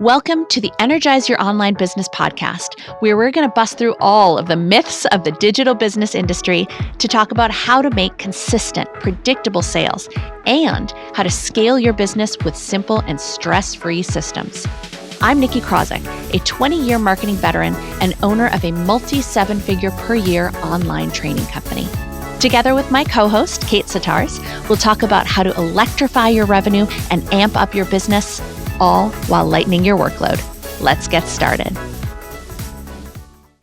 Welcome to the Energize Your Online Business podcast, where we're going to bust through all of the myths of the digital business industry to talk about how to make consistent, predictable sales and how to scale your business with simple and stress-free systems. I'm Nikki Krozek, a 20-year marketing veteran and owner of a multi-seven-figure per year online training company. Together with my co-host, Kate Satars, we'll talk about how to electrify your revenue and amp up your business, all while lightening your workload. Let's get started.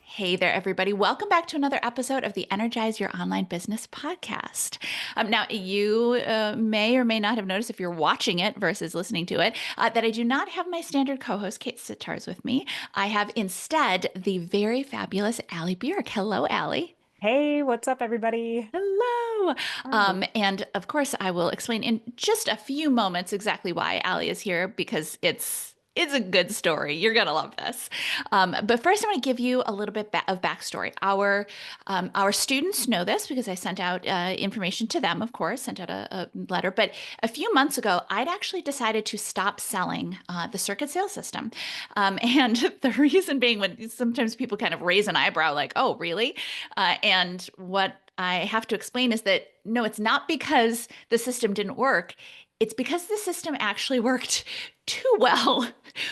Hey there, everybody. Welcome back to another episode of the Energize Your Online Business podcast. Now, you may or may not have noticed if you're watching it versus listening to it, that I do not have my standard co-host, Kate Sitars, with me. I have instead the very fabulous Allie Bjork. Hello, Allie. Hey, what's up, everybody? Hello. Hi. And of course, I will explain in just a few moments exactly why Allie is here because it's a good story. You're gonna love this. But first, I want to give you a little bit of backstory. Our students know this because I sent out information to them, of course, sent out a letter. But a few months ago, I'd actually decided to stop selling the circuit sales system. And the reason being, when sometimes people kind of raise an eyebrow, like, "Oh, really?" And what I have to explain is that no, it's not because the system didn't work. It's because the system actually worked too well.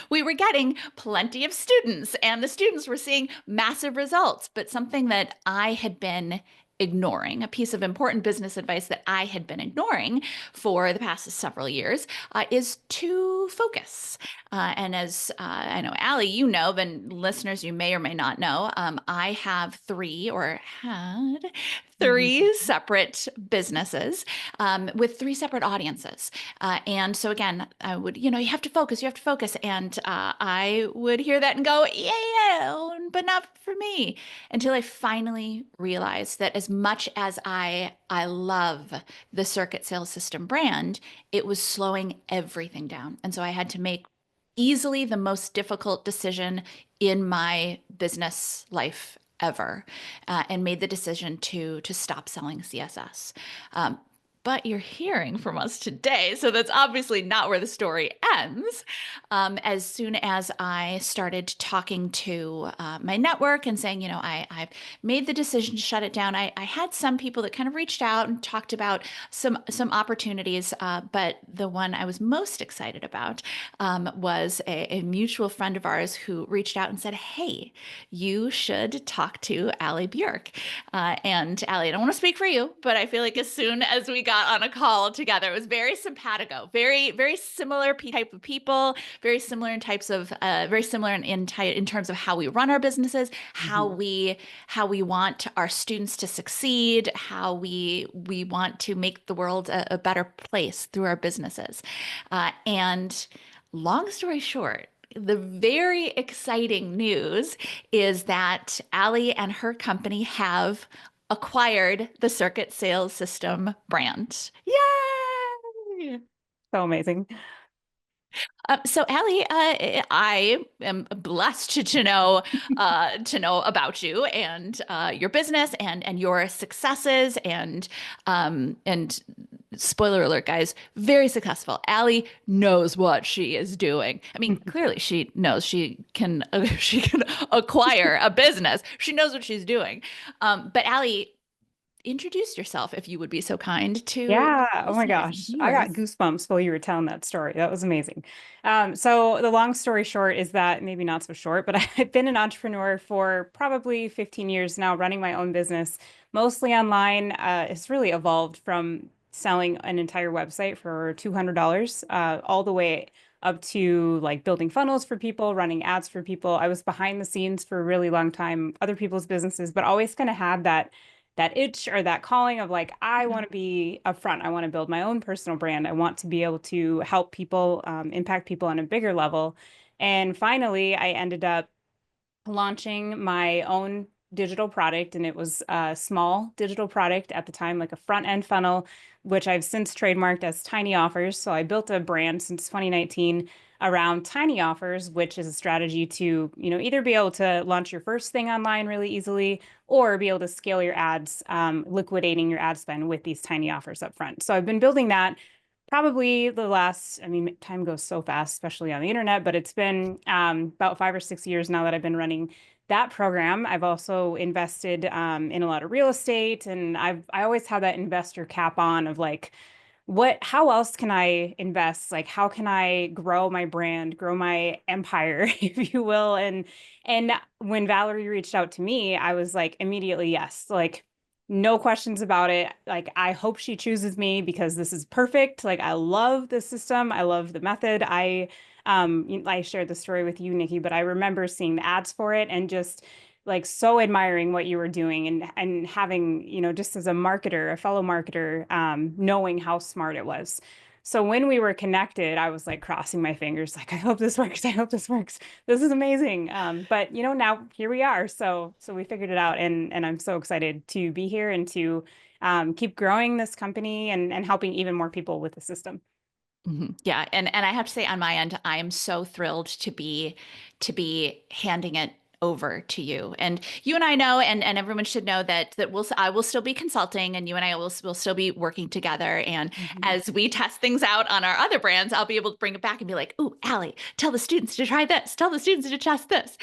We were getting plenty of students, and the students were seeing massive results. But something that I had been ignoring, a piece of important business advice that I had been ignoring for the past several years, is to focus. And as I know, Allie, you know, but listeners, you may or may not know, I have three or had three separate businesses with three separate audiences. And so again, I would, you have to focus, you have to focus. And I would hear that and go, yeah, but not for me. Until I finally realized that as much as I love the circuit sales system brand, it was slowing everything down. And so I had to make easily the most difficult decision in my business life ever, and made the decision to stop selling CSS. But you're hearing from us today, so that's obviously not where the story ends. As soon as I started talking to my network and saying, I've made the decision to shut it down, I had some people that kind of reached out and talked about some opportunities, but the one I was most excited about was a mutual friend of ours who reached out and said, "Hey, you should talk to Allie Bjork." And Allie, I don't want to speak for you, but I feel like as soon as we got on a call together, it was very simpatico, very, very similar type of people, very similar in types of, very similar in terms of how we run our businesses, how we want our students to succeed, how we want to make the world a better place through our businesses. And long story short, the very exciting news is that Allie and her company have acquired the Circuit Sales System brand. Yay! So amazing. So Allie, I am blessed to know about you and your business and your successes and spoiler alert, guys, very successful. Allie knows what she is doing. I mean, clearly she knows she can she can acquire a business. She knows what she's doing. But Allie, introduce yourself if you would be so kind to Yeah. Oh my listeners and gosh. I got viewers. goosebumps while you were telling that story. That was amazing. So the long story short is that maybe not so short, but I've been an entrepreneur for probably 15 years now, running my own business, mostly online. It's really evolved from selling an entire website for $200, all the way up to like building funnels for people, running ads for people. I was behind the scenes for a really long time, other people's businesses, but always kind of had that itch or that calling of like, I want to be upfront. I want to build my own personal brand. I want to be able to help people, impact people on a bigger level. And finally, I ended up launching my own digital product, and it was a small digital product at the time, like a front end funnel, which I've since trademarked as Tiny Offers. So I built a brand since 2019 around tiny offers, which is a strategy to, either be able to launch your first thing online really easily or be able to scale your ads, liquidating your ad spend with these tiny offers up front. So I've been building that Probably the last, I mean, time goes so fast, especially on the internet, but it's been about 5 or 6 years now that I've been running that program. I've also invested in a lot of real estate, and I always have that investor cap on of like, how else can I invest? Like, how can I grow my brand, grow my empire, if you will? And when Valerie reached out to me, I was like, immediately, yes. Like, no questions about it. Like, I hope she chooses me because this is perfect. Like, I love the system. I love the method. I shared the story with you, Nikki, but I remember seeing the ads for it and just like so admiring what you were doing and having, just as a marketer, a fellow marketer, knowing how smart it was. So when we were connected, I was like crossing my fingers, like, I hope this works. I hope this works. This is amazing. But now here we are. So we figured it out, and I'm so excited to be here and to keep growing this company and helping even more people with the system. Yeah, and I have to say on my end, I am so thrilled to be handing it over to you. And you and I know, and everyone should know that I will still be consulting, and you and I will still be working together. And Mhm. as we test things out on our other brands, I'll be able to bring it back and be like, "Ooh, Allie, tell the students to try this. Tell the students to test this."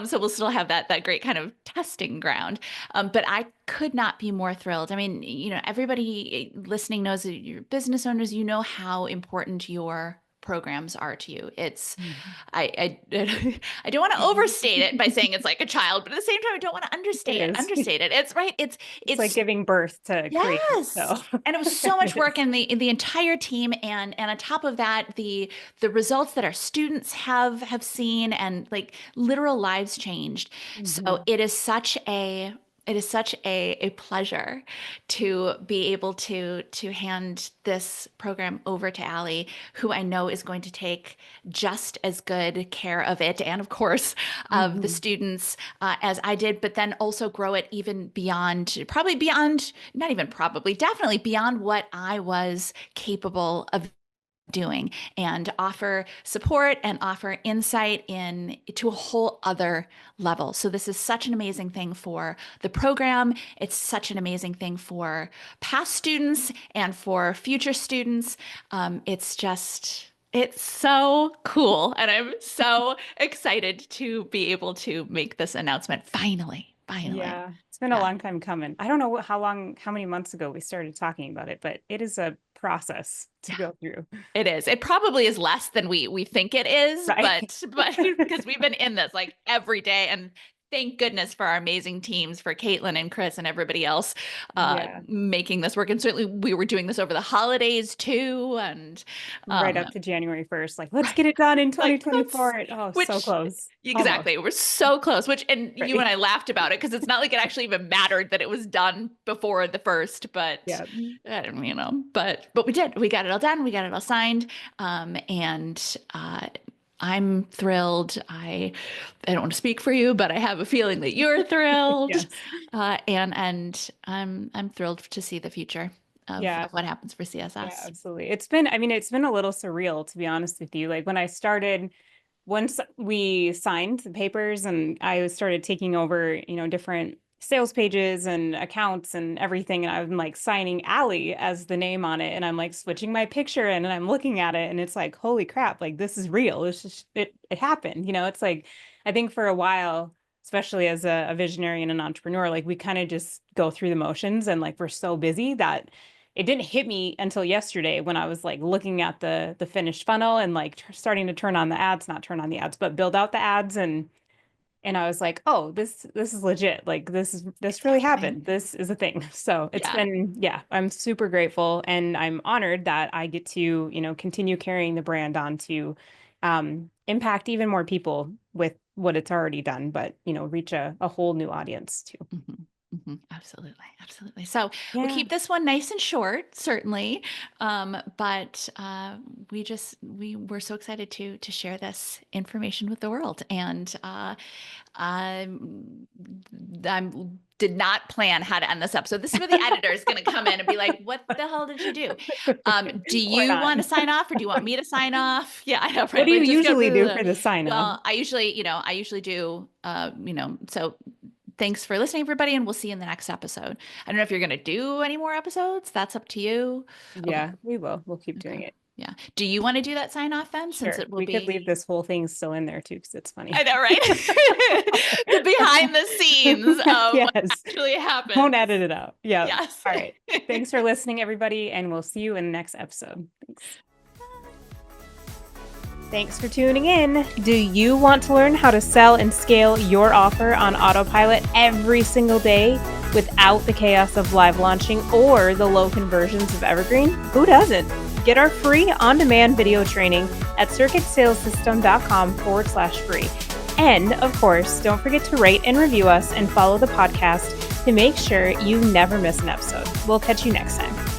So we'll still have that great kind of testing ground. But I could not be more thrilled. I mean, everybody listening knows that you're business owners, you know how important your programs are to you. Mhm. I I don't want to overstate it by saying it's like a child, but at the same time, I don't want to It is. understate it. It's right. It's like It's giving birth to create. Yes. So And it was so much it work is. in the entire team, and on top of that, the results that our students have seen, and like literal lives changed. So Mhm. it is such a pleasure to be able to hand this program over to Allie, who I know is going to take just as good care of it, and of course of the Mhm. students as I did, but then also grow it even beyond, probably beyond, not even probably, definitely beyond what I was capable of doing, and offer support and insight in to a whole other level. So this is such an amazing thing for the program. It's such an amazing thing for past students and for future students. It's so cool. And I'm so excited to be able to make this announcement finally. Finally. Yeah, it's been a Yeah. long time coming. I don't know how many months ago we started talking about it, but it is a process to go through. It is. It probably is less than we think it is, Right. but because we've been in this like every day, and thank goodness for our amazing teams, for Caitlin and Chris and everybody else Yeah. making this work. And certainly we were doing this over the holidays too, and Right um, up to January 1st. Like, let's right, get it done in like let's 2024. Oh, so which. close. Almost. Exactly. We're so close, which, and you and Right. I laughed about it because it's not like it actually even mattered that it was done before the first, but Yeah. but we did. We got it all done. We got it all signed. And I'm thrilled. I don't want to speak for you, but I have a feeling that you're thrilled. Yes. And I'm thrilled to see the future Yeah. of what happens for Yeah, CSS. absolutely. I mean, it's been a little surreal to be honest with you. Like when I started, once we signed the papers and I started taking over, different sales pages and accounts and everything, and I'm like signing Allie as the name on it, and I'm like switching my picture in, and I'm looking at it, and it's like, holy crap, like this is real. It's just it happened. It's like I think for a while, especially as a visionary and an entrepreneur, like we kind of just go through the motions, and like we're so busy that it didn't hit me until yesterday when I was like looking at the finished funnel and like starting to turn on the ads, not turn on the ads, but build out the ads, and I was like, "Oh, this is legit. Like this really Exactly. happened. This is a thing." So, it's Yeah. been, yeah, I'm super grateful, and I'm honored that I get to, continue carrying the brand on to impact even more people with what it's already done, but, reach a whole new audience too. Absolutely, absolutely. So we'll Yeah. keep this one nice and short, certainly. But we were so excited to share this information with the world, and I'm I'm did not plan how to end this episode. This is where the editor is going to come in and be like, "What the hell did you do?" Do Or you not. want to sign off, or do you want me to sign off? Yeah, I know, What right? do you Like, just go. usually do for the sign off? Well, I usually do, so Thanks for listening, everybody, and we'll see you in the next episode. I don't know if you're going to do any more episodes. That's up to you. Okay. Yeah, we will. We'll keep Okay. doing it. Yeah. Do you want to do that sign off then, since Sure. it will We could be? leave this whole thing still in there too, because it's I funny. know, right? The behind the scenes of what Yes. actually happens. Won't edit it out. Yeah. Yes. All right. Thanks for listening, everybody, and we'll see you in the next episode. Thanks. Thanks for tuning in. Do you want to learn how to sell and scale your offer on autopilot every single day without the chaos of live launching or the low conversions of Evergreen? Who doesn't? Get our free on-demand video training at circuitsalessystem.com/free. And of course, don't forget to rate and review us and follow the podcast to make sure you never miss an episode. We'll catch you next time.